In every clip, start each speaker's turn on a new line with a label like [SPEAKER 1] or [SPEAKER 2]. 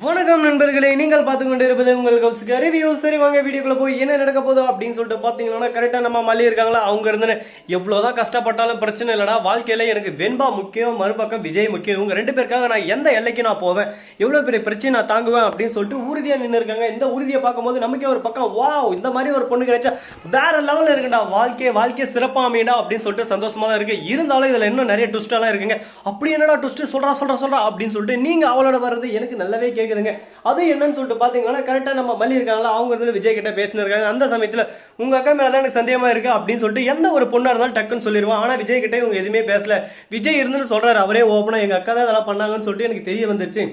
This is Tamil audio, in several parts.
[SPEAKER 1] வணக்கம் நண்பர்களே, நீங்கள் பார்த்து கொண்டு இருப்பது உங்கள் கௌசிகா ரிவ்யூ. சரி வாங்க வீடியோக்குள்ள போய் என்ன நடக்க போதோ அப்படின்னு சொல்லிட்டு பாத்தீங்கன்னா, கரெக்டா நம்ம மல்லி இருக்காங்களா, அவங்க இருந்து எவ்வளவுதான் கஷ்டப்பட்டாலும் பிரச்சனை இல்லடா, வாழ்க்கையில எனக்கு வெண்பா முக்கியம், மறுபக்கம் விஜய் முக்கியம், இவங்க ரெண்டு பேருக்காக நான் எந்த எல்லைக்கு நான் போவேன், எவ்வளவு பெரிய பிரச்சனை நான் தாங்குவேன் அப்படின்னு சொல்லிட்டு உறுதியா நின்று இருக்காங்க. இந்த உறுதியை பார்க்கும்போது நமக்கே ஒரு பக்கம் வாவ், இந்த மாதிரி ஒரு பொண்ணு கிடைச்சா வேற லெவல்ல இருக்குடா, வாழ்க்கை சிறப்பா அமையடா அப்படின்னு சொல்லிட்டு சந்தோஷமா தான் இருக்கு. இருந்தாலும் இதுல இன்னும் நிறைய ட்விஸ்ட் எல்லாம் இருக்குங்க. அப்படி என்னடா ட்விஸ்ட் சொல்றா அப்படின்னு சொல்லிட்டு நீங்க அவளோட வர்றது எனக்கு நல்லாவே கேக்குதுங்க. அது என்னன்னு சொல்லிட்டு பாத்தீங்கன்னா, கரெக்டா நம்ம மல்லி இருக்காங்களா, அவங்க வந்து விஜய் கிட்ட பேசினு இருக்காங்க. அந்த சமயத்துல உங்க அக்கா மேலதான் எனக்கு சந்தேகமா இருக்கு அப்படின்னு சொல்லிட்டு எந்த ஒரு பொண்ணா இருந்தாலும் டக்குன்னு சொல்லிடுவான். ஆனா விஜய் கிட்ட இவங்க எதுவுமே பேசல. விஜய் இருந்து சொல்றாரு அவரே ஓப்பனா, எங்க அக்கா தான் இதெல்லாம் பண்ணாங்கன்னு சொல்லிட்டு எனக்கு தெரிய வந்துச்சு.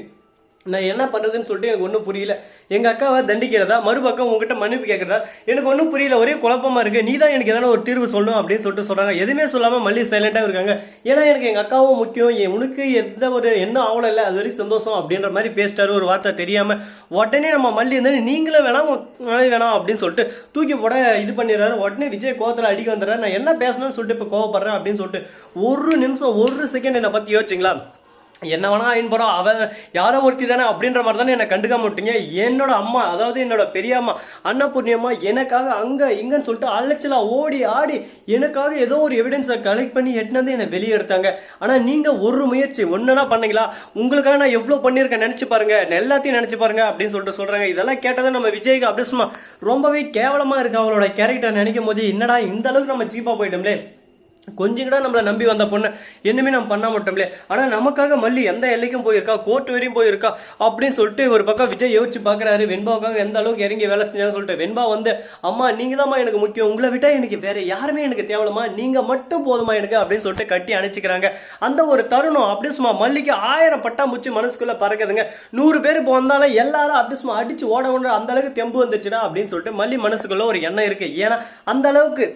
[SPEAKER 1] நான் என்ன பண்றதுன்னு சொல்லிட்டு எனக்கு ஒன்றும் புரியல. எங்க அக்காவை தண்டிக்கிறதா, மறுபக்கம் உங்ககிட்ட மன்னிப்பு கேட்கறதா, எனக்கு ஒன்றும் புரியல. ஒரே குழப்பமா இருக்கு. நீ தான் எனக்கு எதனா ஒரு தீர்வு சொல்லணும் அப்படின்னு சொல்லிட்டு சொல்றாங்க. எதுவுமே சொல்லாம மல்லி சைலண்டா இருக்காங்க. ஏன்னா எனக்கு எங்க அக்காவும் முக்கியம், உனக்கு எந்த ஒரு என்ன ஆவலம் இல்லை, அது வரைக்கும் சந்தோஷம் அப்படின்ற மாதிரி பேசிட்டாரு. ஒரு வார்த்தை தெரியாம உடனே நம்ம மல்லி இருந்தாரு, நீங்களும் வேணாம் அப்படின்னு சொல்லிட்டு தூக்கி போட இது பண்ணிடுறாரு. உடனே விஜய் கோவத்துல அடிக்க வந்துடுறாரு. நான் என்ன பேசணும்னு சொல்லிட்டு இப்ப கோவப்படுறேன் அப்படின்னு சொல்லிட்டு ஒரு நிமிஷம் ஒரு செகண்ட் என்னை பத்தி யோசிச்சிங்களா? என்ன வேணா ஆயின் போறோம், அவன் யாரோ ஒருத்தி தானே அப்படின்ற மாதிரி தானே என்னை கண்டுக்காம விட்டீங்க. என்னோட அம்மா, அதாவது என்னோட பெரிய அம்மா அன்னபூர்ணியம்மா எனக்காக அங்க இங்கன்னு சொல்லிட்டு அலைச்சலா ஓடி ஆடி எனக்காக ஏதோ ஒரு எவிடன்ஸை கலெக்ட் பண்ணி எட்டினது என்னை வெளியே எடுத்தாங்க. ஆனா நீங்க ஒரு முயற்சி ஒண்ணுனா பண்ணீங்களா? உங்களுக்காக நான் எவ்வளவு பண்ணிருக்கேன் நினைச்சு பாருங்க, எல்லாத்தையும் நினைச்சு பாருங்க அப்படின்னு சொல்லிட்டு சொல்றாங்க. இதெல்லாம் கேட்டதை நம்ம விஜய்க்கு அப்படி சும்மா ரொம்பவே கேவலமா இருக்கு. அவளோட கேரக்டர் நினைக்கும் போது என்னடா இந்த அளவுக்கு நம்ம சீப்பா போயிட்டோம்லே, கொஞ்சம் கூட நம்மள நம்பி வந்த பொண்ணு என்னமே நம்ம பண்ண மாட்டோம்லே. ஆனா நமக்காக மல்லி எந்த எல்லைக்கும் போயிருக்கா, கோர்ட் வரையும் போயிருக்கா அப்படின்னு சொல்லிட்டு ஒரு பக்கம் விஜய் யோசிச்சு பாக்குறாரு. வெண்பாவுக்காக எந்த அளவுக்கு இறங்கி வேலை செஞ்சான்னு சொல்லிட்டு வெண்பா வந்து, அம்மா நீங்க தான் எனக்கு முக்கியம், உங்களை விட்டா எனக்கு வேற யாருமே எனக்கு தேவலமா, நீங்க மட்டும் போதுமா எனக்கு அப்படின்னு சொல்லிட்டு கட்டி அணைச்சிக்கிறாங்க. அந்த ஒரு தருணம் அப்படி சும்மா மல்லிக்கு 1000 பட்டாம்பூச்சி மனசுக்குள்ள பறக்குதுங்க. 100 பேர் இப்போ வந்தாலும் எல்லாரும் அப்படி சும்மா அடிச்சு ஓட அந்த அளவுக்கு தெம்பு வந்துச்சுடா அப்படின்னு சொல்லிட்டு மல்லி மனசுக்குள்ள ஒரு எண்ணம் இருக்கு. ஏன்னா அந்த அளவுக்கு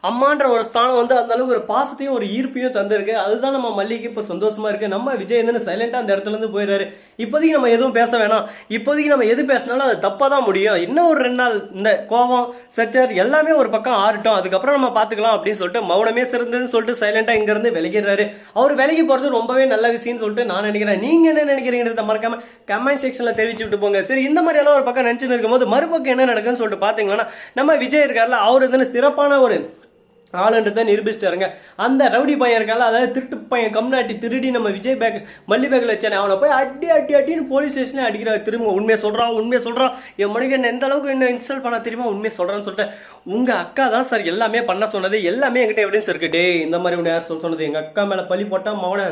[SPEAKER 1] அம்மான்ற ஒரு ஸ்தானம் வந்து அந்த அளவுக்கு ஒரு பாசத்தையும் ஒரு ஈர்ப்பையும் தந்திருக்கு. அதுதான் நம்ம மல்லிக்கு இப்ப சந்தோஷமா இருக்கு. நம்ம விஜய் வந்து சைலண்டா அந்த இடத்துல இருந்து போயிடுறாரு. இப்போதைக்கு நம்ம எதுவும் பேச வேணாம், இப்போதைக்கு நம்ம எது பேசினாலும் அது தப்பா தான் முடியும். இன்னும் ஒரு 2 நாள் இந்த கோபம் சச்சர் எல்லாமே ஒரு பக்கம் ஆறட்டும், அதுக்கப்புறம் நம்ம பாத்துக்கலாம் அப்படின்னு சொல்லிட்டு மௌனமே சிறந்ததுன்னு சொல்லிட்டு சைலண்டா இங்க இருந்து விலகிடுறாரு. அவர் விலகி போறது ரொம்பவே நல்ல விஷயம்னு சொல்லிட்டு நான் நினைக்கிறேன். நீங்க என்ன நினைக்கிறீங்கிறத மறக்காம கமெண்ட் செக்ஷன்ல தெரிவிச்சு விட்டு போங்க. சரி, இந்த மாதிரி எல்லாம் ஒரு பக்கம் நினைச்சுட்டு இருக்கும்போது மறுபக்கம் என்ன நடக்குன்னு சொல்லிட்டு பாத்தீங்கன்னா, நம்ம விஜய் இருக்காருல, அவரு வந்து சிறப்பான ஒரு ஆளுன்றதை நிரூபிச்சிட்டாருங்க. அந்த ரவுடி பையன் இருக்கால, அதாவது திருட்டு பையன் கம்நாட்டி திருடி நம்ம விஜய் பேக் மல்லி பேக்ல வச்சானே, அவனை போய் அடின்னு போலீஸ் ஸ்டேஷன்ல அடிக்கிறாரு. திரும்ப உண்மையை சொல்றான், என் மனைவி என்ன எந்த அளவுக்கு என்ன இன்ஸ்டால் பண்ண தெரியுமா, உண்மையை சொல்றான்னு சொல்லிட்டு, உங்க அக்கா தான் சார் எல்லாமே பண்ண சொன்னது, எல்லாமே என்கிட்ட எவிடன்ஸ் இருக்கு. டே இந்த மாதிரி ஒன்று யார் சொன்னது, எங்க அக்கா மேல பழி போட்டா மவனை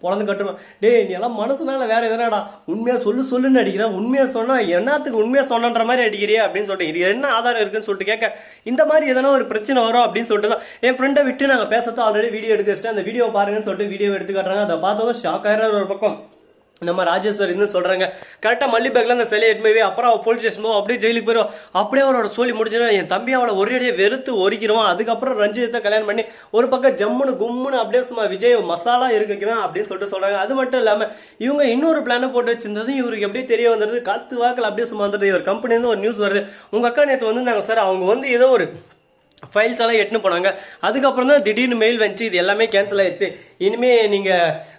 [SPEAKER 1] பொழந்து கட்டுருவான். டே நீ எல்லாம் மனசுனால வேற எதனாடா, உண்மையா சொல்லுன்னு அடிக்கிறேன், உண்மையா சொன்னா என்னத்துக்கு உண்மையா சொன்னன்ற மாதிரி அடிக்கிறியா அப்படின்னு சொல்லிட்டு, இது என்ன ஆதாரம் இருக்குன்னு சொல்லிட்டு கேட்க, இந்த மாதிரி எதனா ஒரு பிரச்சனை வரும் அப்படின்னு சொல்லிட்டு தான் என் ஃப்ரெண்டை விட்டு நாங்கள் பேசத்தான் ஆல்ரெடி வீடியோ எடுக்க வச்சுட்டு அந்த வீடியோ பாருங்கன்னு சொல்லிட்டு வீடியோ எடுத்து காட்டுறாங்க. அதை பார்த்ததும் ஷாக் ஆயிடுற ஒரு பக்கம் நம்ம ராஜேஸ்வரி இன்னும் சொல்றாங்க. கரெக்டா மல்லி பேக்ல அந்த சிலையை எடுத்து அப்புறம் போலீஸ் ஸ்டேஷன் போவோம், அப்படியே ஜெயிலுக்கு போயிடும். அப்படியே அவரோட சொல்லி முடிஞ்சிடும். என் தம்பி அவளை ஒரு அடியே வெறுத்து ஒரிக்கிறோம். அதுக்கப்புறம் ரஞ்சிதத்தை கல்யாணம் பண்ணி ஒரு பக்கம் ஜம்முன்னு கும்முன்னு அப்படியே சும்மா விஜய் மசாலா இருக்குவேன் அப்படின்னு சொல்லிட்டு சொல்றாங்க. அது மட்டும் இல்லாம இவங்க இன்னொரு பிளான போட்டு வச்சிருந்ததும் இவருக்கு எப்படியே தெரிய வந்துருது. காத்து வாக்கில் அப்படியே சும்மா வந்துருது. இவர் கம்பெனி இருந்து ஒரு நியூஸ் வருது, உங்க அக்கா நேற்று வந்து சார், அவங்க வந்து ஏதோ ஒரு ஃபைல்ஸ் எல்லாம் எட்டுன்னு போனாங்க. அதுக்கப்புறம் தான் திடீர்னு மெயில் வந்துச்சு, இது எல்லாமே கேன்சல் ஆயிடுச்சு, இனிமே நீங்க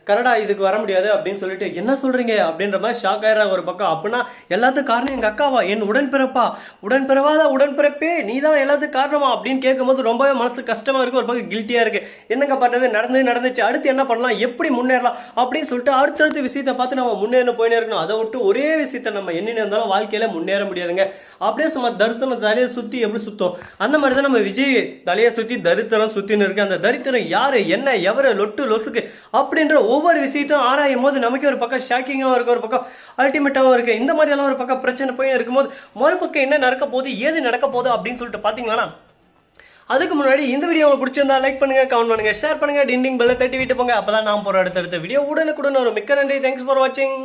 [SPEAKER 1] கனடா இதுக்கு வர முடியாது அப்படின்னு சொல்லிட்டு, என்ன சொல்றீங்க அப்படின்ற மாதிரி ஷாக் ஆயிடுறாங்க ஒரு பக்கம். அப்படின்னா எல்லாத்துக்கும் காரணம் எங்க அக்காவா, என் உடன்பிறப்பே நீ தான் எல்லாத்துக்கும் காரணமா அப்படின்னு கேட்கும்போது ரொம்பவே மனசு கஷ்டமா இருக்கு. ஒரு பக்கம் கில்ட்டியா இருக்கு. என்னங்க பண்றது, நடந்துச்சு, அடுத்து என்ன பண்ணலாம், எப்படி முன்னேறலாம் அப்படின்னு சொல்லிட்டு அடுத்தடுத்த விஷயத்தை பார்த்து நம்ம முன்னேற போயினே இருக்கணும். அதை விட்டு ஒரே விஷயத்த நம்ம என்ன இருந்தாலும் வாழ்க்கையில முன்னேற முடியாதுங்க. அப்படியே சும்மா தருத்தம் தலையை சுத்தி எப்படி சுத்தம், அந்த மாதிரி தான் நம்ம விஜய் தலையை சுத்தி தரித்திரம் சுத்தின்னு இருக்கு. அந்த தரித்திரம் யாரு, என்ன, எவரு, லொட்டு லொசுக்கு அப்படின்ற ஒவ்வொரு விஷயத்தையும் ஆராயும் போது நமக்கு ஒரு பக்கம் ஷாக்கிங்காகவும் இருக்கு, ஒரு பக்கம் அல்டிமேட்டாகவும் இருக்கு. இந்த மாதிரி எல்லாம் ஒரு பக்கம் பிரச்சனை போய் இருக்கும்போது மறுபக்கம் என்ன நடக்க போகுது, ஏது நடக்க போகுது அப்படின்னு சொல்லிட்டு பாத்தீங்களா? அதுக்கு முன்னாடி இந்த வீடியோ உங்களுக்கு பிடிச்சிருந்தா லைக் பண்ணுங்க, கமெண்ட் பண்ணுங்க, ஷேர் பண்ணுங்க, டிண்டிங் பெல்ல தட்டி விட்டு போங்க. அப்பதான் நான் போற அடுத்த வீடியோ உடனுக்குடன் ஒரு மிக்க நன்றி. தேங்க்ஸ் ஃபார் வாட்சிங்.